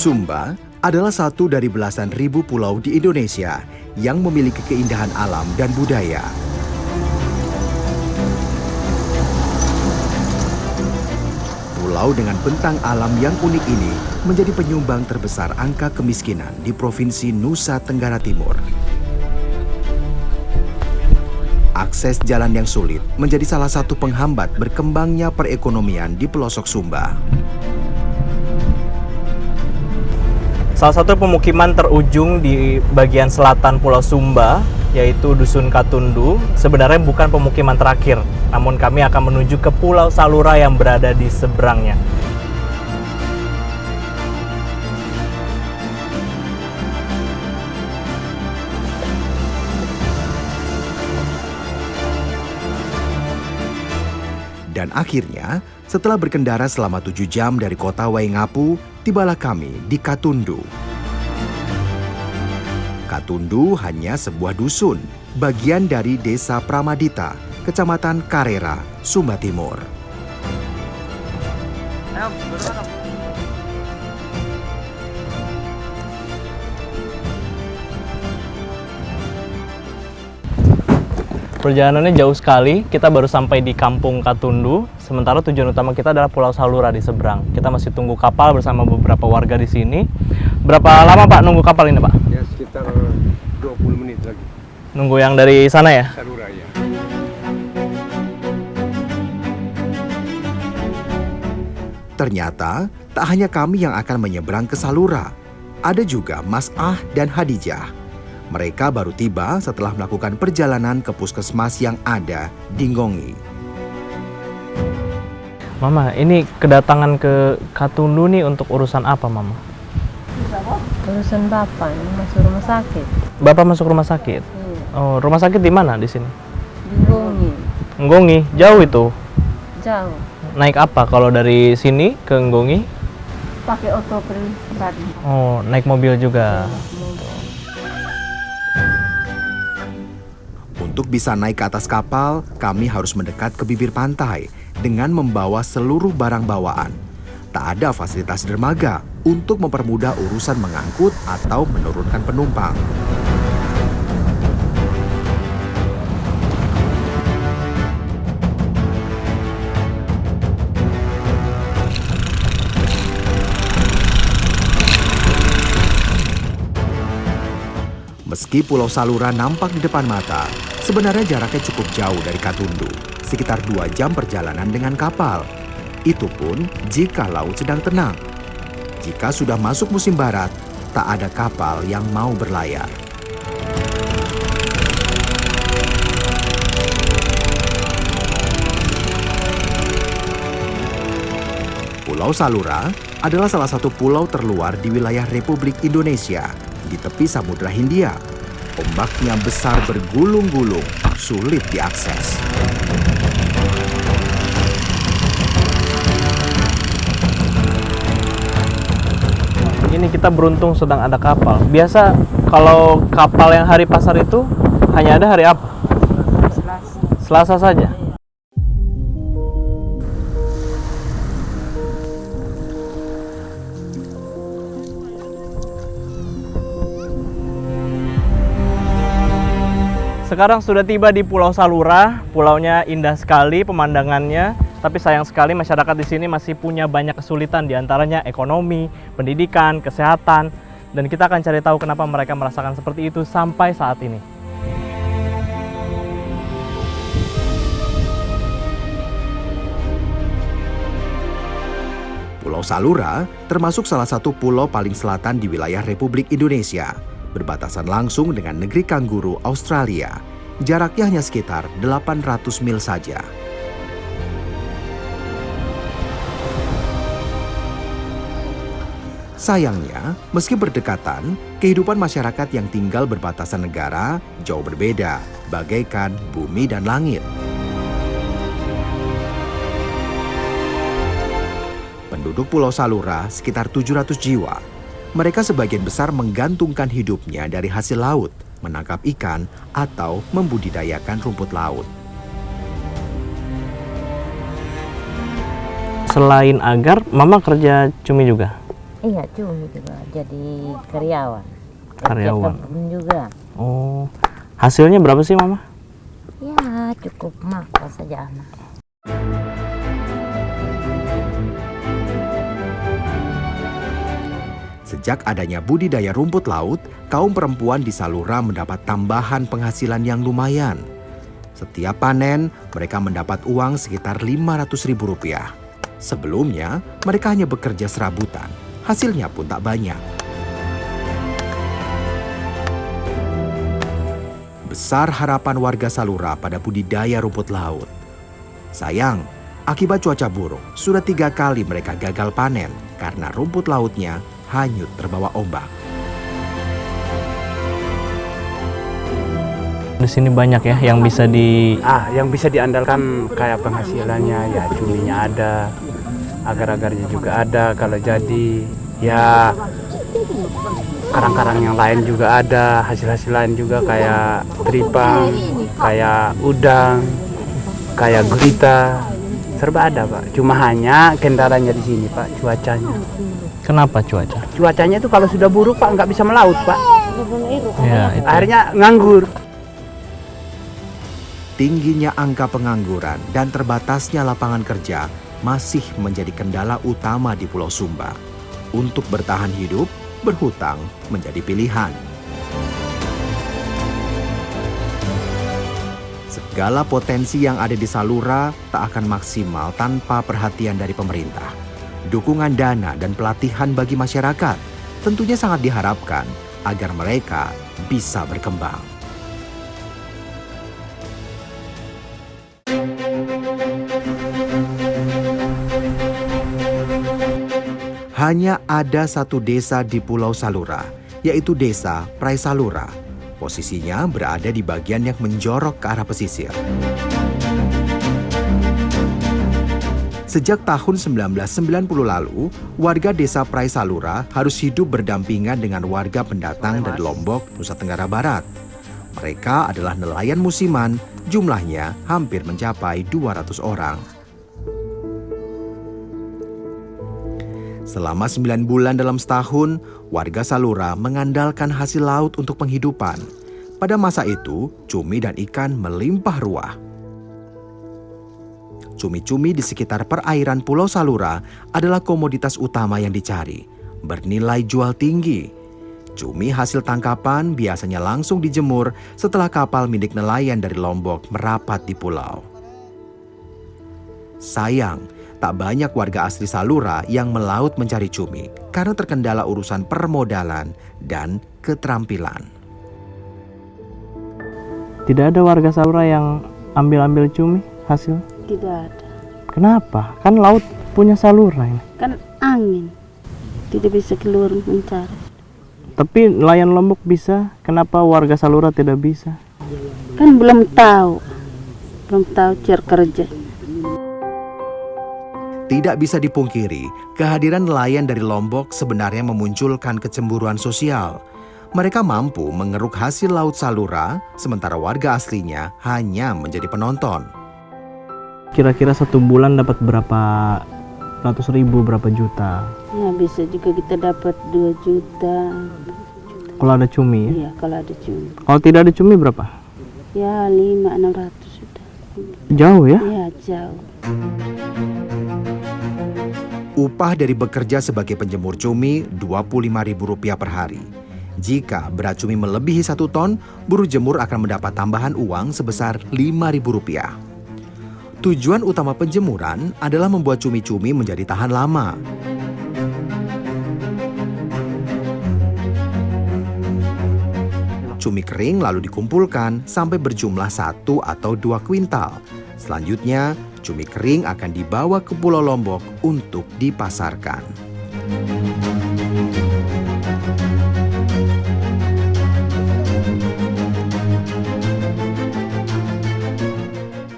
Sumba adalah satu dari belasan ribu pulau di Indonesia yang memiliki keindahan alam dan budaya. Pulau dengan bentang alam yang unik ini menjadi penyumbang terbesar angka kemiskinan di Provinsi Nusa Tenggara Timur. Akses jalan yang sulit menjadi salah satu penghambat berkembangnya perekonomian di pelosok Sumba. Salah satu pemukiman terujung di bagian selatan Pulau Sumba, yaitu Dusun Katundu, sebenarnya bukan pemukiman terakhir, namun kami akan menuju ke Pulau Salura yang berada di seberangnya. Dan akhirnya, setelah berkendara selama 7 jam dari kota Waingapu, tibalah kami di Katundu. Katundu hanya sebuah dusun, bagian dari Desa Pramadita, Kecamatan Karera, Sumba Timur. Perjalanannya jauh sekali, kita baru sampai di Kampung Katundu, sementara tujuan utama kita adalah Pulau Salura di seberang. Kita masih tunggu kapal bersama beberapa warga di sini. Berapa lama Pak nunggu kapal ini Pak? Ya sekitar 20 menit lagi. Nunggu yang dari sana ya? Salura ya. Ternyata, tak hanya kami yang akan menyeberang ke Salura. Ada juga Mas Ah dan Hadijah. Mereka baru tiba setelah melakukan perjalanan ke puskesmas yang ada di Ngongi. Mama, ini kedatangan ke Katundu nih untuk urusan apa Mama? Urusan bapak ini masuk rumah sakit. Bapak masuk rumah sakit? Iya. Oh, rumah sakit di mana di sini? Di Ngongi. Ngongi, jauh itu. Jauh. Naik apa kalau dari sini ke Ngongi? Pakai oto pribadi. Oh, naik mobil juga. Untuk bisa naik ke atas kapal, kami harus mendekat ke bibir pantai dengan membawa seluruh barang bawaan. Tak ada fasilitas dermaga untuk mempermudah urusan mengangkut atau menurunkan penumpang. Meski Pulau Salura nampak di depan mata, sebenarnya jaraknya cukup jauh dari Katundu, sekitar 2 jam perjalanan dengan kapal. Itu pun jika laut sedang tenang. Jika sudah masuk musim barat, tak ada kapal yang mau berlayar. Pulau Salura adalah salah satu pulau terluar di wilayah Republik Indonesia, di tepi Samudra Hindia. Ombaknya besar bergulung-gulung, sulit diakses. Ini kita beruntung sedang ada kapal. Biasa kalau kapal yang hari pasar itu hanya ada hari apa? Selasa. Selasa saja. Sekarang sudah tiba di Pulau Salura. Pulaunya indah sekali pemandangannya, tapi sayang sekali masyarakat di sini masih punya banyak kesulitan, diantaranya ekonomi, pendidikan, kesehatan, dan kita akan cari tahu kenapa mereka merasakan seperti itu sampai saat ini. Pulau Salura termasuk salah satu pulau paling selatan di wilayah Republik Indonesia, berbatasan langsung dengan negeri kanguru Australia. Jaraknya hanya sekitar 800 mil saja. Sayangnya, meski berdekatan, kehidupan masyarakat yang tinggal berbatasan negara jauh berbeda, bagaikan bumi dan langit. Penduduk Pulau Salura sekitar 700 jiwa. Mereka sebagian besar menggantungkan hidupnya dari hasil laut, menangkap ikan, atau membudidayakan rumput laut. Selain agar, Mama kerja cumi juga? Iya, cumi juga jadi karyawan. Karyawan. Kerja kebun juga. Oh, hasilnya berapa sih Mama? Ya, cukup makan saja anak. Sejak adanya budidaya rumput laut, kaum perempuan di Salura mendapat tambahan penghasilan yang lumayan. Setiap panen, mereka mendapat uang sekitar Rp500.000. Sebelumnya, mereka hanya bekerja serabutan. Hasilnya pun tak banyak. Besar harapan warga Salura pada budidaya rumput laut. Sayang, akibat cuaca buruk, sudah 3 kali mereka gagal panen karena rumput lautnya hanyut terbawa ombak. Di sini banyak ya yang bisa yang bisa diandalkan kayak penghasilannya ya, cuminya ada, agar-agarnya juga ada. Kalau jadi ya karang-karang yang lain juga ada, hasil-hasil lain juga kayak tripang, kayak udang, kayak gurita, serba ada Pak. Cuma hanya kendalanya di sini Pak, cuacanya. Kenapa cuaca? Cuacanya itu kalau sudah buruk Pak nggak bisa melaut Pak. Ya, itu. Akhirnya nganggur. Tingginya angka pengangguran dan terbatasnya lapangan kerja masih menjadi kendala utama di Pulau Sumba. Untuk bertahan hidup, berhutang menjadi pilihan. Segala potensi yang ada di Salura tak akan maksimal tanpa perhatian dari pemerintah. Dukungan dana dan pelatihan bagi masyarakat tentunya sangat diharapkan agar mereka bisa berkembang. Hanya ada satu desa di Pulau Salura, yaitu Desa Praesalura. Posisinya berada di bagian yang menjorok ke arah pesisir. Sejak tahun 1990 lalu, warga Desa Praesalura harus hidup berdampingan dengan warga pendatang dari Lombok, Nusa Tenggara Barat. Mereka adalah nelayan musiman, jumlahnya hampir mencapai 200 orang. Selama 9 bulan dalam setahun, warga Salura mengandalkan hasil laut untuk penghidupan. Pada masa itu, cumi dan ikan melimpah ruah. Cumi-cumi di sekitar perairan Pulau Salura adalah komoditas utama yang dicari, bernilai jual tinggi. Cumi hasil tangkapan biasanya langsung dijemur setelah kapal milik nelayan dari Lombok merapat di pulau. Sayang, tak banyak warga asli Salura yang melaut mencari cumi karena terkendala urusan permodalan dan keterampilan. Tidak ada warga Salura yang ambil-ambil cumi hasil? Tidak ada. Kenapa? Kan laut punya Salura ini. Kan angin. Tidak bisa keluar mencari. Tapi nelayan Lombok bisa, kenapa warga Salura tidak bisa? Kan belum tahu. Belum tahu cara kerja. Tidak bisa dipungkiri, kehadiran nelayan dari Lombok sebenarnya memunculkan kecemburuan sosial. Mereka mampu mengeruk hasil laut Salura, sementara warga aslinya hanya menjadi penonton. Kira-kira 1 bulan dapat berapa ratus ribu, berapa juta? Ya bisa juga kita dapat 2 juta. Kalau ada cumi ya? Iya kalau ada cumi. Kalau tidak ada cumi berapa? Ya 500-600 sudah. Jauh ya? Ya jauh. Upah dari bekerja sebagai penjemur cumi Rp25.000 per hari. Jika berat cumi melebihi 1 ton, buruh jemur akan mendapat tambahan uang sebesar Rp5.000. Tujuan utama penjemuran adalah membuat cumi-cumi menjadi tahan lama. Cumi kering lalu dikumpulkan sampai berjumlah 1 atau 2 kuintal. Selanjutnya, cumi kering akan dibawa ke Pulau Lombok untuk dipasarkan.